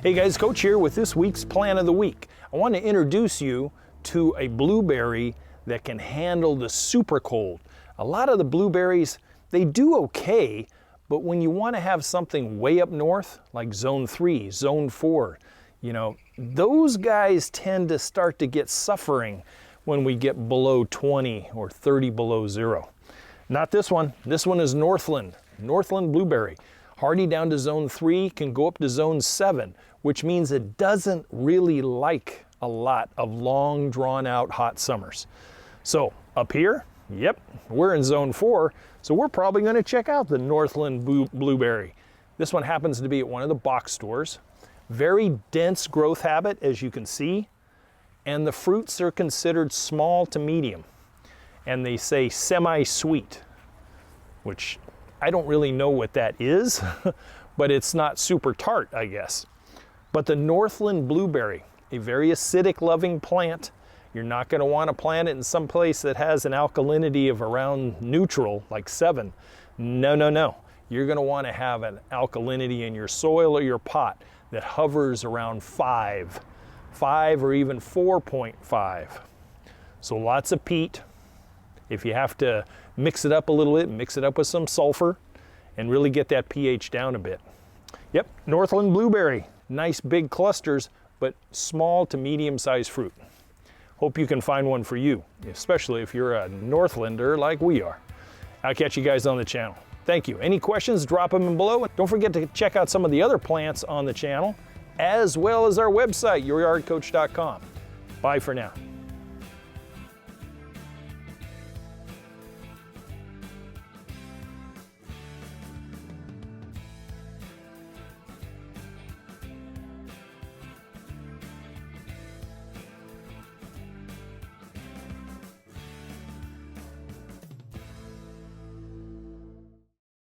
Hey guys, Coach here with this week's Plant of the Week. I want to introduce you to a blueberry that can handle the super cold. A lot of the blueberries, they do okay, but when you want to have something way up north, like zone 3, zone 4, you know, those guys tend to start to get suffering when we get below 20 or 30 below zero. Not this one. This one is Northland Blueberry. Hardy down to zone 3, can go up to zone 7, which means it doesn't really like a lot of long drawn out hot summers. So up here, yep, we're in zone 4, so we're probably going to check out the Northland Blueberry. This one happens to be at one of the box stores. Very dense growth habit, as you can see, and the fruits are considered small to medium, and they say semi-sweet, which I don't really know what that is, but it's not super tart, I guess. But the Northland Blueberry, a very acidic loving plant. You're not going to want to plant it in some place that has an alkalinity of around neutral, like 7. No. You're going to want to have an alkalinity in your soil or your pot that hovers around 5 or even 4.5. So lots of peat. If you have to mix it up a little bit, mix it up with some sulfur and really get that pH down a bit. Yep, Northland Blueberry. Nice big clusters, but small to medium-sized fruit. Hope you can find one for you, especially if you're a Northlander like we are. I'll catch you guys on the channel. Thank you. Any questions, drop them in below. Don't forget to check out some of the other plants on the channel, as well as our website, youryardcoach.com. Bye for now.